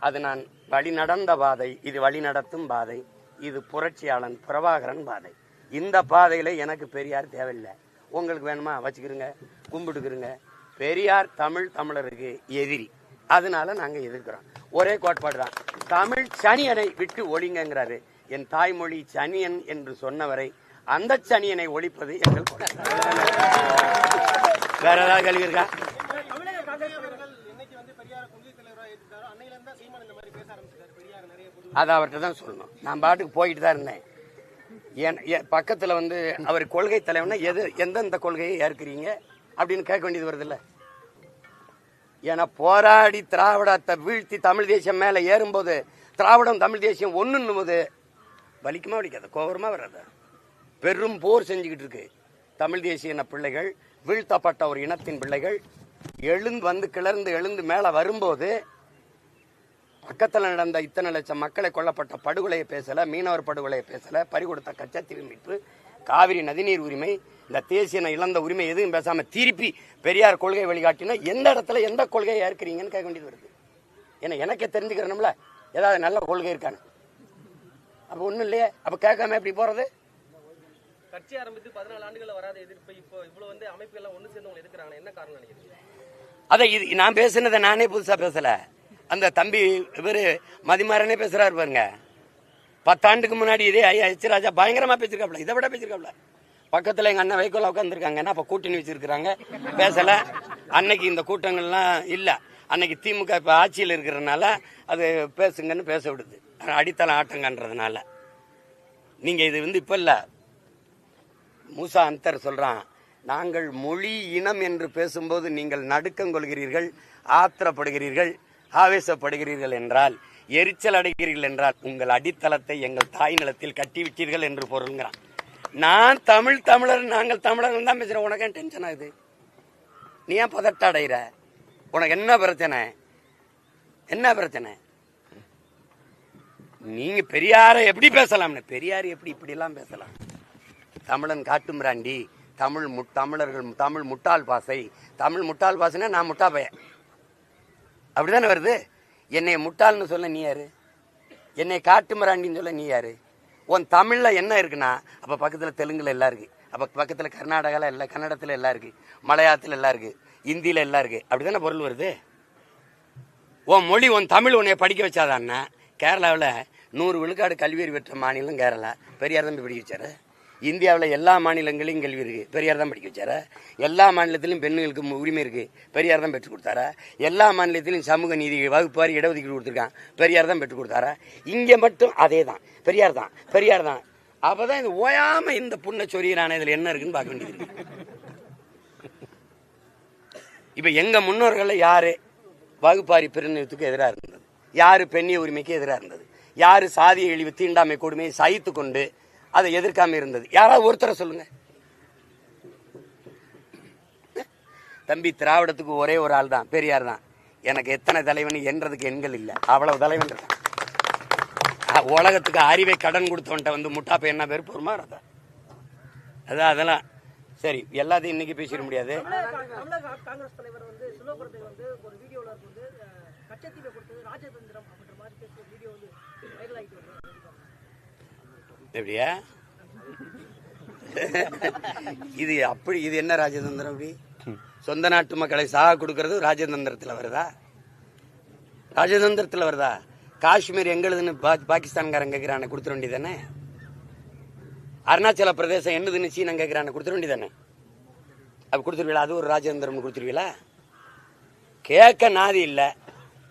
அது நான் வழி நடந்த பாதை, இது வழி நடத்தும் பாதை, இது புரட்சியாளன் பிரபாகரன் பாதை. இந்த பாதையில எனக்கு பெரியார் தேவையில்லை. உங்களுக்கு வேணுமா வச்சுக்கிறங்க, கும்பிட்டுக்கிறங்க. பெரியார் தமிழருக்கு எதிரி, அதனால நாங்க எதிர்க்கிறோம். ஒரே கோட்பாடு தான், தமிழ் சனியனை விட்டு ஒழிங்கிறாரு. என் தாய்மொழி சனியன் என்று சொன்னவரை அந்த சனியனை ஒழிப்பது எங்கள் வேற ஏதாவது கேள்வி இருக்கா? அது அவர்கிட்ட தான் சொல்லணும். நான் பாட்டுக்கு போயிட்டு தான் இருந்தேன். பக்கத்துல வந்து அவர் கொள்கை தலைவனா எந்தெந்த கொள்கையை ஏற்கிறீங்க அப்படின்னு கேட்க வேண்டியது வருது இல்ல? ஏன்னா போராடி திராவிடத்தை வீழ்த்தி தமிழ் தேசியம் மேல ஏறும்போது, திராவிடம் தமிழ் தேசியம் ஒண்ணுன்னும் போது வலிக்குமா வலிக்காத, கோபரமா வராத? பெரும் போர் செஞ்சுக்கிட்டு இருக்கு தமிழ் தேசிய இன பிள்ளைகள், வீழ்த்தப்பட்ட ஒரு இனத்தின் பிள்ளைகள் எழுந்து வந்து கிளர்ந்து எழுந்து மேல வரும்போது பக்கத்துல நடந்த இத்தனை லட்சம் மக்களை கொல்லப்பட்ட படுகொலையை பேசல, மீனவர் படுகொலையை பேசல, பறிகொடுத்த கச்சத்தீவு மீட்பு, காவிரி நதிநீர் உரிமை, இந்த தேசிய இழந்த உரிமை எதுவும் பேசாம திருப்பி பெரியார் கொள்கை வழிகாட்டினா எந்த இடத்துல எந்த கொள்கையை ஏற்கிறீங்கன்னு கேட்க வேண்டியது வருது. ஏன்னா எனக்கே தெரிஞ்சுக்கிறோம்ல ஏதாவது நல்ல கொள்கை இருக்கான்னு. அப்ப ஒண்ணும் இல்லையே, அப்ப கேட்காம எப்படி போறது? கட்சி ஆரம்பித்து 14 ஆண்டுகள் வராத எதிர்ப்பு இப்போ இவ்வளவு வந்து அமைப்புகள் ஒண்ணு சேர்ந்து உங்களுக்கு எதிர்க்கிறாங்க, என்ன காரணம் நினைக்கிறீங்க? அதை இது நான் பேசுனதை நானே புதுசா பேசல, அந்த தம்பி இவரு மதிமாறனே பேசுறாரு பாருங்க. 10 ஆண்டுக்கு முன்னாடி இதே ஐயா எச் ராஜா பயங்கரமா பேசிருக்காப்ல, இதை விட பேசிருக்காப்ல. பக்கத்துல எங்க அண்ணன் வைகோல உட்காந்துருக்காங்க, அப்ப கூட்டணி வச்சிருக்கிறாங்க, பேசல. அன்னைக்கு இந்த கூட்டங்கள்லாம் இல்ல, அன்னைக்கு திமுக இப்ப ஆட்சியில் இருக்கிறதுனால அது பேசுங்கன்னு பேச விடுது, அடித்தளம் ஆட்டங்கன்றதுனால. நீங்க இது வந்து இப்ப இல்ல, மூசா அந்தர் சொல்றான், நாங்கள் மொழி இனம் என்று பேசும்போது நீங்கள் நடுக்கம் கொள்கிறீர்கள், ஆத்திரப்படுகிறீர்கள், ஆவேசப்படுகிறீர்கள் என்றால், எரிச்சல் அடைகிறீர்கள் என்றால் உங்கள் அடித்தளத்தை எங்கள் தாய் நிலத்தில் கட்டிவிட்டீர்கள் என்று பொருள்கிறான். நான் தமிழர், நாங்கள் தமிழர்கள் தான் பேசுறேன், உனக்கு ஏன் டென்ஷன் ஆகுது? நீ ஏன் பதட்ட அடைகிற? உனக்கு என்ன பிரச்சனை? என்ன பிரச்சனை? நீங்க பெரியாரை எப்படி பேசலாம்னு, பெரியார் எப்படி இப்படி எல்லாம் பேசலாம்? தமிழன் காட்டுமிராண்டி, தமிழர்கள் தமிழ் முட்டாள் பாசை, தமிழ் முட்டாள் பாசைன்னா நான் முட்டா பையன், அப்படிதானே வருது. என்னை முட்டாள்னு சொல்ல நீ யாரு? என்னை காட்டுமிராண்டின்னு சொல்ல நீ யாரு? உன் தமிழ்ல என்ன இருக்குன்னா, அப்ப பக்கத்துல தெலுங்குல எல்லாம் இருக்கு, அப்ப பக்கத்துல கர்நாடகால எல்லாம், கன்னடத்துல எல்லாம் இருக்கு, மலையாளத்துல எல்லாம் இருக்கு, இந்தியில எல்லாம் இருக்கு, அப்படிதானே பொருள் வருது. உன் மொழி, உன் தமிழ் உன்னை படிக்க வச்சாதான்னா, கேரளாவில் 100 விழுக்காடு கல்வி அறிவு பெற்ற மாநிலம் கேரளா, பெரியார் தான் படிக்க வச்சாரு. இந்தியாவில் எல்லா மாநிலங்களையும் கல்வி இருக்கு, பெரியார் தான் படிக்க வச்சாரு. எல்லா மாநிலத்திலும் பெண்களுக்கு உரிமை இருக்கு, பெரியார் தான் பெற்றுக் கொடுத்தாரா. எல்லா மாநிலத்திலும் சமூக நீதி வகுப்பாரி இடஒதுக்கீடு கொடுத்துருக்கான், பெரியார் தான் பெற்றுக் கொடுத்தாரா. இங்க மட்டும் அதே தான், பெரியார் தான், பெரியார் தான். அப்பதான் இது ஓயாம இந்த புண்ணை சொரியறான இதுல என்ன இருக்குன்னு பார்க்க வேண்டியது இருக்கு. இப்ப எங்க முன்னோர்கள் யாரு வகுப்பாரி பிரிவினத்துக்கு எதிராக இருந்தது? யாரு பெண்ணிய உரிமைக்கு எதிராக இருந்தது? யாரு சாதிய இழிவு தீண்டாமை கொடுமையை சகித்து கொண்டு அதை எதிர்க்காம இருந்தது? யாராவது ஒருத்தரை சொல்லுங்க. தம்பி, திராவிடத்துக்கு ஒரே ஒரு ஆள் தான், பெரியார் தான். எனக்கு எத்தனை தலைவன் என்றதுக்கு எண்கள் இல்லை, அவ்வளவு தலைவன் இருக்கான். உலகத்துக்கு அறிவை கடன் கொடுத்தவன்ட்ட வந்து முட்டாப்ப என்ன பேர் பொறுமா அதான். அதெல்லாம் சரி, எல்லாத்தையும் இன்னைக்கு பேசிட முடியாது. காங்கிரஸ் தலைவர் வந்து சிவபுரத்தில் வந்து ஒரு வீடியோல வந்து கச்சத்தீவை கொடுத்தது ராஜதந்திரம் அப்படின்ற மாதிரி பேசிய வீடியோ வந்து வைரல் ஆகிட்டு வருது. எப்படியா இது? அப்படி இது என்ன ராஜதந்திரம்? அப்படி சொந்த நாட்டு மக்களை சாக கொடுக்கறது ராஜதந்திரத்தில் வருதா? ராஜதந்திரத்தில் வருதா? காஷ்மீர் எங்களுதுன்னு பாகிஸ்தான்காரன் கேட்கிறான கொடுத்துட வேண்டியதானே? அருணாச்சல பிரதேசம் என்னதுன்னு சீனா கேட்கிறான கொடுத்துட வேண்டியதானே? அப்படி கொடுத்துருவீங்களா? அது ஒரு ராஜதந்திரம் கொடுத்துருவீங்களா? கேட்க நாதி இல்லை.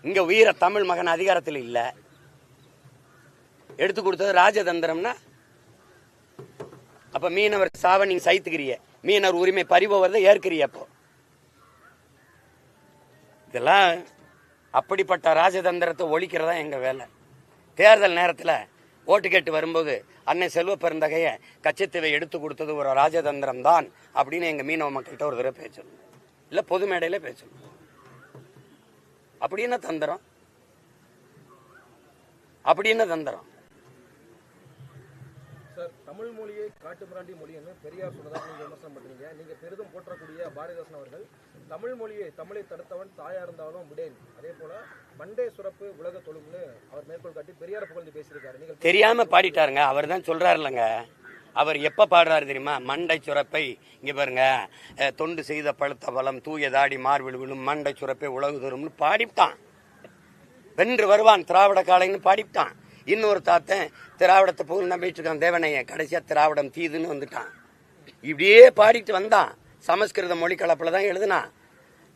இங்க வீர தமிழ் மகன் அதிகாரத்தில் இல்ல, எடுத்து கொடுத்தது ராஜதந்திரம்னா அப்ப மீனவர் சாவ நீங்க சைத்துக்கிறிய, மீனவர் உரிமை பறிபோவதை ஏற்கிறிய. அப்போ இதெல்லாம் அப்படிப்பட்ட ராஜதந்திரத்தை ஒழிக்கிறதா எங்க வேலை. தேர்தல் நேரத்தில் ஓட்டு கேட்டு வரும்போது அன்னை செல்வ பெருந்தகைய கச்சத்தீவை எடுத்து கொடுத்தது ஒரு ராஜதந்திரம் தான் அப்படின்னு எங்க மீனவ மக்கள்கிட்ட ஒரு தடவை பேசணும், இல்ல பொது மேடையில பேசணும். அப்படி என்ன தந்திரம்? அப்படி என்ன தந்திரம்? சார், தமிழ் மொழியை காட்டுமிராண்டி மொழின்னு பெரியார் சொன்னதாக நீங்க விமர்சனம் பண்றீங்க. நீங்க பெரிதும் போற்றக்கூடிய பாரதிதாசன் அவர்கள் தமிழை தடுத்தவன் தாயா இருந்தாலும் விடேன், அதே போல மண்டே சுரப்பு உலக தொழும்னு அவர் மேற்கோள் காட்டி பெரியார் புகழ்ந்து பேசியிருக்காரு. நீங்க தெரியாம பாடிட்டாருங்க. அவர் தான் சொல்றாரு இல்லங்க. அவர் எப்ப பாடுறாரு தெரியுமா? மண்டை சுரப்பை இங்க பாருங்க, தொண்டு செய்த பழுத்த பலம் தூய தாடி மார்பில் விழும் மண்டை சுரப்பை உலகு தரும்னு பாடிவிட்டான். வென்று வருவான் திராவிட காலைன்னு பாடிவிட்டான். இன்னொரு தாத்தன் திராவிடத்தை புகழ் நம்பிட்டு இருக்கான் தேவனைய, கடைசியா திராவிடம் தீதுன்னு வந்துட்டான். இப்படியே பாடிட்டு வந்தான். சமஸ்கிருத மொழி கலப்பில் தான் எழுதுனான்.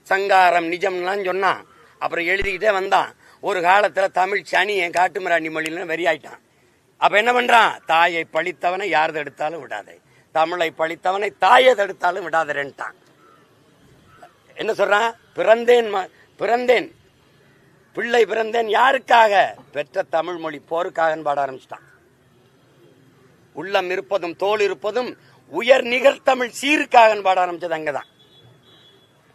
சங்காரம் நிஜம்லாம் சொன்னான். அப்புறம் எழுதிக்கிட்டே வந்தான். ஒரு காலத்துல தமிழ் சனியை காட்டுமிராண்டி மொழியில வெறியாயிட்டான். அப்ப என்ன பண்றான்? தாயை பழித்தவனை யார் தடுத்தாலும் விடாதே, தமிழை பழித்தவனை தாயை தடுத்தாலும் விடாதேன்ட்டான். என்ன சொல்றான்? பிறந்தேன் பிள்ளை பிறந்தேன் யாருக்காக? பெற்ற தமிழ் மொழி போருக்காக பாட ஆரம்பிச்சிட்டான். உள்ளம் இருப்பதும் தோல் இருப்பதும் உயர் நிகர் தமிழ் சீருக்காக பாட ஆரம்பிச்சது அங்கதான்.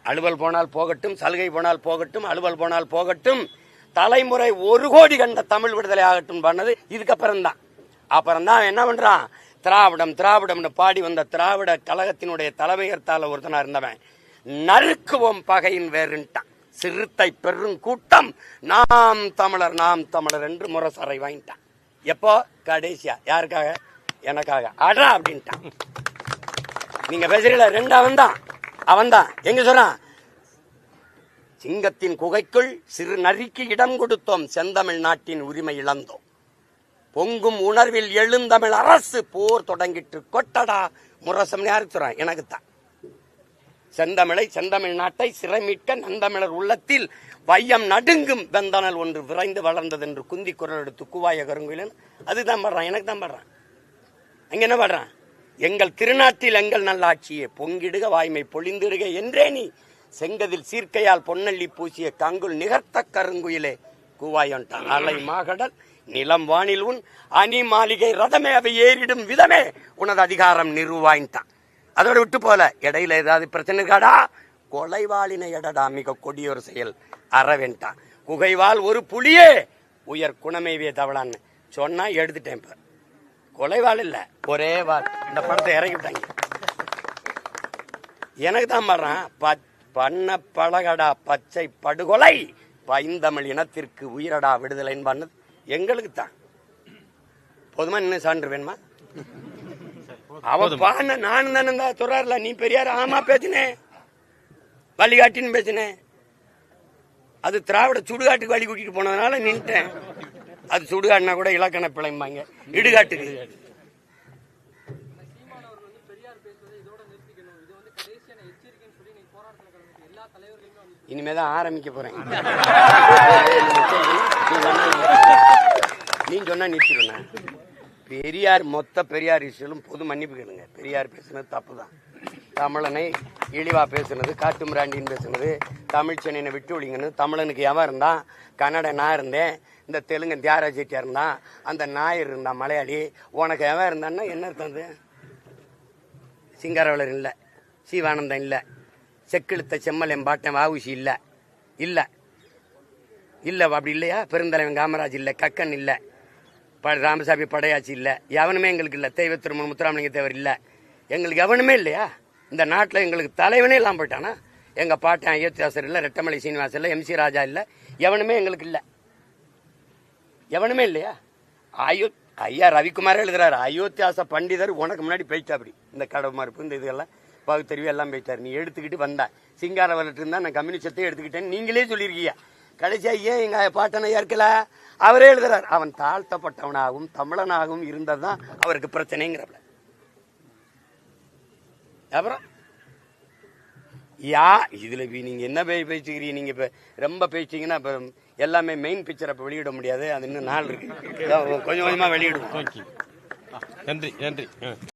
அலுவல் போனால் போகட்டும், சலுகை போனால் போகட்டும், அலுவல் போனால் போகட்டும், தலைமுறை 1 கோடி கண்ட தமிழ் விடுதலை ஆகட்டும் பண்ணது இதுக்கப்புறம் தான். அப்புறம் தான் என்ன பண்றான், திராவிடம் திராவிடம்னு பாடி வந்த திராவிட கழகத்தினுடைய தலைமையர்த்தால ஒருத்தனா இருந்தவன் நறுக்குவோம் பகையின் வேறுன்ட்டான். சிறுத்தை பெரும் கூட்டம் நாம் தமிழர் என்று முரசறை வாங்கிட்டான். எப்போ? கடைசியா. யாருக்காக? எனக்காக. அடா அப்படின்ட்டான். நீங்க பேசுறீங்களா? 2 அவன் தான் எங்க சொல்றான், சிங்கத்தின் குகைக்குள் சிறு நரிக்கு இடம் கொடுத்தோம், செந்தமிழ் நாட்டின் உரிமை இழந்தோம், பொங்கும் உணர்வில் எழுந்தமிழ் அரசு போர் தொடங்கிட்டு கொட்டடா முரசம். யாருக்கு சொல்றான்? எனக்கு தான். செந்தமிழ் நாட்டை சிறை மீட்க நந்தமிழர் உள்ளத்தில் வையம் நடுங்கும் வெந்தனல் ஒன்று விரைந்து வளர்ந்தது என்று குந்தி குரல் எடுத்து கூவாய கருங்குயிலன். அதுதான் பாடுறான், எனக்கு தான் பாடுறான். அங்க என்ன பாடுறான்? எங்கள் திருநாட்டில் எங்கள் நல்லாட்சியே பொங்கிடுக வாய்மை பொழிந்திடுக என்றே நீ செங்கதில் சீர்க்கையால் பொன்னள்ளி பூசிய கங்குல் நிகர்த்த கருங்குயிலே கூவாயொன்ட்டான். அலை மாகடல் நிலம் வானில் உன் அணி மாளிகை ரதமே அவை ஏறிடும் விதமே உனது அதிகாரம் நிறுவாயின்ட்டான். அதோட விட்டு போல இடையில ஏதாவது பிரச்சனை இருக்காடா, கொலைவாளினை எடடா மிக கொடியொரு செயல் அறவென்ட்டான். குகைவால் ஒரு புலியே உயர் குணமேவிய தவளான்னு சொன்னா எடுத்துட்டேன். இப்ப கொலைவாள் இல்ல, ஒரே வாள். இந்த படத்தை இறக்கிட்டாங்க. எனக்கு தான் பாடுறான், பண்ண பழகடா பச்சை படுகொலை பைந்தமிழ் இனத்திற்கு உயிரடா விடுதலைன்னு பண்ணது எங்களுக்கு தான். போதுமா? இன்னும் சான்று வேணுமா? அவன் பான நானும் தானே சொல்றாருல, நீ பெரியார். ஆமா பேசினேன், வழிகாட்டின்னு பேசினேன். அது திராவிட சுடுகாட்டுக்கு வழி கூட்டிட்டு போனதுனால நின்ட்டேன். அது சுடுகாட்டுனா கூட இலக்கண பிழைம்பாங்க, இடுகாட்டுக்கு. இனிமேதான் ஆரம்பிக்க போறேன். நீ சொன்னா நிறுத்திடுவேன். பெரியார் மொத்த பெரியார் இஷ்யூலும் பொது மன்னிப்பு கேளுங்க. பெரியார் பேசுனது தப்பு தான். தமிழனை இழிவா பேசுனது, காட்டு மிராண்டின்னு பேசுனது, தமிழ் சென்னையை விட்டு ஒழிங்கன்னு. தமிழனுக்கு எவன் இருந்தான்? கன்னட நான் இருந்தேன், இந்த தெலுங்கு தியாகராஜ செட்டியார் இருந்தான், அந்த நாயர் இருந்தான் மலையாளி. உனக்கு எவன் இருந்தான்னா என்ன அர்த்தம்? சிங்காரவளர் இல்லை, சிவானந்தன் இல்லை, செக்கிழுத்த செம்மல் எம்பாட்டன் வாவுசி இல்லை, இல்லை இல்லை அப்படி இல்லையா? பெருந்தலைவன் காமராஜ் இல்லை, கக்கன் இல்லை, ராமசாமி படையாச்சி இல்லை, எவனுமே எங்களுக்கு இல்லை. தெய்வ திருமணம் முத்துராமலிங்க தேவர் இல்லை, எங்களுக்கு எவனுமே இல்லையா? இந்த நாட்டில் எங்களுக்கு தலைவனே இல்லாமல் போயிட்டானா? எங்கள் பாட்டன் அயோத்தியாசர் இல்லை, ரெட்டமலை சீனிவாசன் இல்லை, MC ராஜா இல்லை, எவனுமே எங்களுக்கு இல்லை. எவனுமே இல்லையா? ஐயா ரவிக்குமாரே எழுதுறாரு, அயோத்தியாச பண்டிதர் உனக்கு முன்னாடி போயிட்டா. அப்படி இந்த கடவு மறுப்பு இந்த இதெல்லாம் பகுத்தறிவு எல்லாம் போயிட்டார். நீ எடுத்துக்கிட்டு வந்தா சிங்கார வரட்டு இருந்தா நான் கம்யூனிஸ்டத்தை எடுத்துக்கிட்டேன்னு நீங்களே சொல்லியிருக்கீங்க. கடைசியா ஏன் எங்க பாட்டனை ஏற்கல? அவரே எழுதுறாரு, அவன் தாழ்த்தப்பட்டவனாகவும் தமிழனாகவும் இருந்ததுதான் அவருக்கு பிரச்சனைங்கிறப்ப. அப்புறம் இதுல நீங்க என்ன பேசிக்கிறீங்க? நீங்க இப்ப ரொம்ப பேசிட்டீங்கன்னா இப்ப எல்லாமே மெயின் பிக்சர் அப்ப வெளியிட முடியாது. அது இன்னும் நாள் இருக்கு, கொஞ்சம் கொஞ்சமா வெளியிடுவோம். நன்றி.